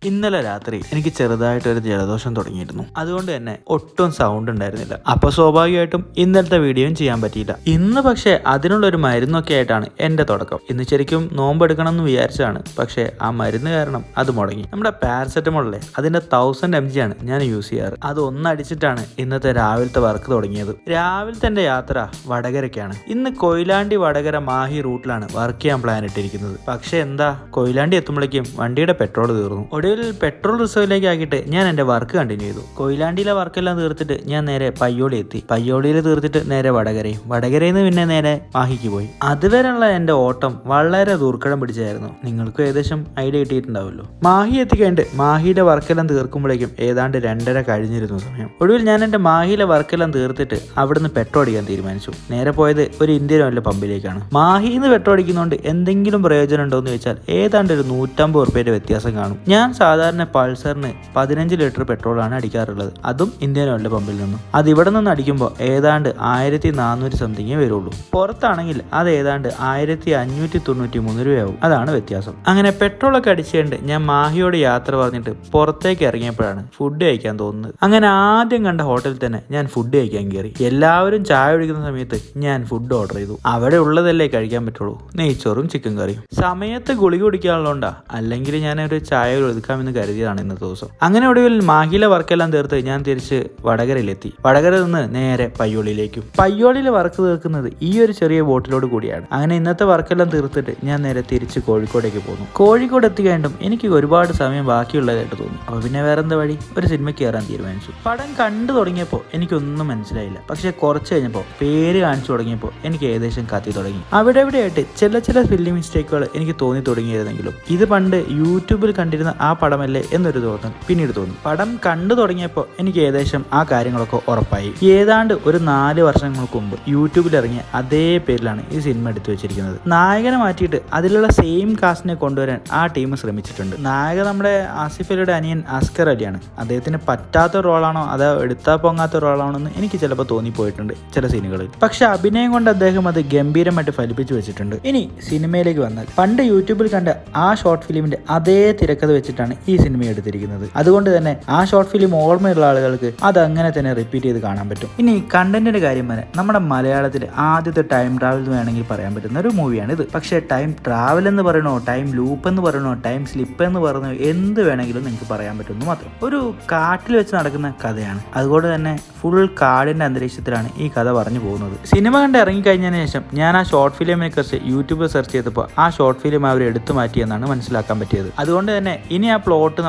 ഇന്നലെ രാത്രി എനിക്ക് ചെറുതായിട്ടൊരു ജലദോഷം തുടങ്ങിയിരുന്നു. അതുകൊണ്ട് തന്നെ ഒട്ടും സൗണ്ട് ഉണ്ടായിരുന്നില്ല. അപ്പോൾ സ്വാഭാവികമായിട്ടും ഇന്നലത്തെ വീഡിയോയും ചെയ്യാൻ പറ്റിയില്ല. ഇന്ന് പക്ഷേ അതിനുള്ളൊരു മരുന്നൊക്കെ ആയിട്ടാണ് എൻ്റെ തുടക്കം. ഇന്ന് ശരിക്കും നോമ്പെടുക്കണം എന്ന് വിചാരിച്ചതാണ്. പക്ഷേ ആ മരുന്ന് കാരണം അത് മുടങ്ങി. നമ്മുടെ പാരസെറ്റമോളല്ലേ, അതിൻ്റെ 1000 mg ആണ് ഞാൻ യൂസ് ചെയ്യാറ്. അത് ഒന്നടിച്ചിട്ടാണ് ഇന്നത്തെ രാവിലത്തെ വർക്ക് തുടങ്ങിയത്. രാവിലത്തെ എൻ്റെ യാത്ര വടകരയ്ക്കാണ്. ഇന്ന് കൊയിലാണ്ടി വടകര മാഹി റൂട്ടിലാണ് വർക്ക് ചെയ്യാൻ പ്ലാൻ ഇട്ടിരിക്കുന്നത്. പക്ഷേ എന്താ, കൊയിലാണ്ടി എത്തുമ്പോഴേക്കും വണ്ടിയുടെ പെട്രോൾ തീർന്നു. ഒടുവിൽ പെട്രോൾ റിസർവിലേക്ക് ആക്കിയിട്ട് ഞാൻ എൻ്റെ വർക്ക് കണ്ടിന്യൂ ചെയ്തു. കൊയിലാണ്ടിയിലെ വർക്കെല്ലാം തീർത്തിട്ട് ഞാൻ നേരെ പയ്യോളി എത്തി. പയ്യോളിയിൽ തീർത്തിട്ട് നേരെ വടകരയിൽ നിന്ന് പിന്നെ നേരെ മാഹിക്ക് പോയി. അതുവരെയുള്ള എൻ്റെ ഓട്ടം വളരെ ദുർഘടം പിടിച്ചായിരുന്നു. നിങ്ങൾക്കും ഏകദേശം ഐഡിയ കിട്ടിയിട്ടുണ്ടാവുമല്ലോ. മാഹി എത്തിക്കഴിഞ്ഞിട്ട് മാഹിയുടെ വർക്കെല്ലാം തീർക്കുമ്പോഴേക്കും ഏതാണ്ട് 2:30 കഴിഞ്ഞിരുന്നു സമയം. ഒടുവിൽ ഞാൻ എൻ്റെ മാഹിയിലെ വർക്കെല്ലാം തീർത്തിട്ട് അവിടുന്ന് പെട്രോൾ അടിക്കാൻ തീരുമാനിച്ചു. നേരെ പോയത് ഒരു ഇന്ത്യൻ ഓയിലിന്റെ പമ്പിലേക്കാണ്. മാഹിന്ന് പെട്രോൾ അടിക്കുന്നതുകൊണ്ട് എന്തെങ്കിലും പ്രയോജനം ഉണ്ടോ എന്ന് ചോദിച്ചാൽ ഏതാണ്ട് ഒരു 150 ഉറുപ്പിയുടെ വ്യത്യാസം കാണും. ഞാൻ സാധാരണ പൾസറിന് 15 ലിറ്റർ പെട്രോളാണ് അടിക്കാറുള്ളത്, അതും ഇന്ത്യൻ ഓയിലിന്റെ പമ്പിൽ നിന്നും. അത് ഇവിടെ നിന്ന് അടിക്കുമ്പോൾ ഏതാണ്ട് 1400 സംതിങ്ങേ വരുള്ളൂ. പുറത്താണെങ്കിൽ അത് ഏതാണ്ട് 1593 രൂപയാവും. അതാണ് വ്യത്യാസം. അങ്ങനെ പെട്രോളൊക്കെ അടിച്ചുകൊണ്ട് ഞാൻ മാഹിയോട് യാത്ര പറഞ്ഞിട്ട് പുറത്തേക്ക് ഇറങ്ങിയപ്പോഴാണ് ഫുഡ് കഴിക്കാൻ തോന്നുന്നത്. അങ്ങനെ ആദ്യം കണ്ട ഹോട്ടലിൽ തന്നെ ഞാൻ ഫുഡ് കഴിക്കാൻ കയറി. എല്ലാവരും ചായ കുടിക്കുന്ന സമയത്ത് ഞാൻ ഫുഡ് ഓർഡർ ചെയ്തു. അവിടെ ഉള്ളതല്ലേ കഴിക്കാൻ പറ്റുള്ളൂ, നെയ്ച്ചോറും ചിക്കൻ കറിയും. സമയത്ത് ഗുളിക കുടിക്കാനുള്ളതുകൊണ്ടാ, അല്ലെങ്കിൽ ഞാനൊരു ചായ ഒതുക്കാമെന്ന് കരുതിയതാണ് ഇന്നത്തെ ദിവസം. അങ്ങനെ ഒടുവിൽ മാഹിയിലെ വർക്കെല്ലാം തീർത്ത് ഞാൻ തിരിച്ച് വടകരയിലെത്തി. വടകര നിന്ന് നേരെ പയ്യോളിയിലേക്കും. പയ്യോളിയിലെ വർക്ക് തീർക്കുന്നത് ഈ ഒരു ചെറിയ ബോട്ടിലോട് കൂടിയാണ്. അങ്ങനെ ഇന്നത്തെ വർക്കെല്ലാം തീർത്തിട്ട് ഞാൻ നേരെ തിരിച്ച് കോഴിക്കോടേക്ക് പോന്നു. കോഴിക്കോട് എത്തിക്കഴിഞ്ഞും എനിക്ക് ഒരുപാട് സമയം ബാക്കിയുള്ളതായിട്ട് തോന്നി. അപ്പോൾ പിന്നെ വേറെന്താ വഴി, ഒരു സിനിമയ്ക്ക് കയറാൻ തീരുമാനിച്ചു. പടം കണ്ടു തുടങ്ങിയപ്പോൾ എനിക്കൊന്നും മനസ്സിലായില്ല. പക്ഷെ കുറച്ച് കഴിഞ്ഞപ്പോൾ പേര് കാണിച്ചു തുടങ്ങിയപ്പോൾ എനിക്ക് ഏകദേശം കത്തി തുടങ്ങി. അവിടെ എവിടെയായിട്ട് ചില ഫിലിം മിസ്റ്റേക്കുകൾ എനിക്ക് തോന്നി തുടങ്ങിയിരുന്നെങ്കിലും ഇത് പണ്ട് യൂട്യൂബിൽ കണ്ടിരുന്ന ആ പടമല്ലേ എന്നൊരു തോന്നൽ പിന്നീട് തോന്നി. പടം കണ്ടു തുടങ്ങിയപ്പോൾ എനിക്ക് ഏകദേശം ആ കാര്യങ്ങളൊക്കെ ഉറപ്പായി. ഏതാണ്ട് ഒരു 4 വർഷങ്ങൾക്ക് മുമ്പ് യൂട്യൂബിൽ ഇറങ്ങിയ അതേ പേരിലാണ് ഈ സിനിമ എടുത്തു വെച്ചിരിക്കുന്നത്. നായകനെ മാറ്റിയിട്ട് അതിലുള്ള സെയിം കാസ്റ്റിനെ കൊണ്ടുവരാൻ ആ ടീം ശ്രമിച്ചിട്ടുണ്ട്. നായക നമ്മുടെ ആസിഫ് അലിയുടെ അനിയൻ അസ്കർ അലിയാണ്. അദ്ദേഹത്തിന് പറ്റാത്ത റോളാണോ അതോ എടുത്താൽ പൊങ്ങാത്ത റോളാണോ എന്ന് എനിക്ക് ചിലപ്പോൾ തോന്നിപ്പോയിട്ടുണ്ട് ചില സീനുകളിൽ. പക്ഷെ അഭിനയം കൊണ്ട് അദ്ദേഹം അത് ഗംഭീരമായിട്ട് ഫലിപ്പിച്ചു വെച്ചിട്ടുണ്ട്. ഇനി സിനിമയിലേക്ക് വന്നാൽ, പണ്ട് യൂട്യൂബിൽ കണ്ട ആ ഷോർട്ട് ഫിലിമിന്റെ അതേ തിരക്കഥ വെച്ചിട്ടാണ് ഈ സിനിമ എടുത്തിരിക്കുന്നത്. അതുകൊണ്ട് തന്നെ ആ ഷോർട്ട് ഫിലിം ഓർമ്മയുള്ള ആളുകൾക്ക് അത് അങ്ങനെ തന്നെ റിപ്പീറ്റ് ചെയ്ത് കാണാൻ പറ്റും. ഇനി കണ്ടന്റിന്റെ കാര്യം വരെ നമ്മുടെ മലയാളത്തിൽ ആദ്യത്തെ ടൈം ട്രാവൽ എന്ന് വേണമെങ്കിൽ പറയാൻ പറ്റുന്ന ഒരു മൂവിയാണ് ഇത്. പക്ഷേ ടൈം ട്രാവൽ എന്ന് പറയണോ, ടൈം ലൂപ്പ് എന്ന് പറയണോ, ടൈം സ്ലിപ്പ് എന്ന് പറയണോ, എന്ത് വേണമെങ്കിലും നിങ്ങൾക്ക് പറയാൻ പറ്റുമെന്ന് മാത്രം. ഒരു കാട്ടിൽ വെച്ച് നടക്കുന്ന കഥയാണ്. അതുകൊണ്ട് തന്നെ ഫുൾ കാടിന്റെ അന്തരീക്ഷത്തിലാണ് ഈ കഥ പറഞ്ഞു പോകുന്നത്. സിനിമ കണ്ട് ഇറങ്ങിക്കഴിഞ്ഞതിന് ശേഷം ഞാൻ ആ ഷോർട്ട് ഫിലിമിനെ കുറിച്ച് യൂട്യൂബിൽ സെർച്ച് ചെയ്തപ്പോൾ ആ ഷോർട്ട് ഫിലിം അവർ എടുത്തു മാറ്റിയെന്നാണ് മനസ്സിലാക്കാൻ പറ്റിയത്. അതുകൊണ്ട് തന്നെ ഇനി ആ പ്ലോട്ട്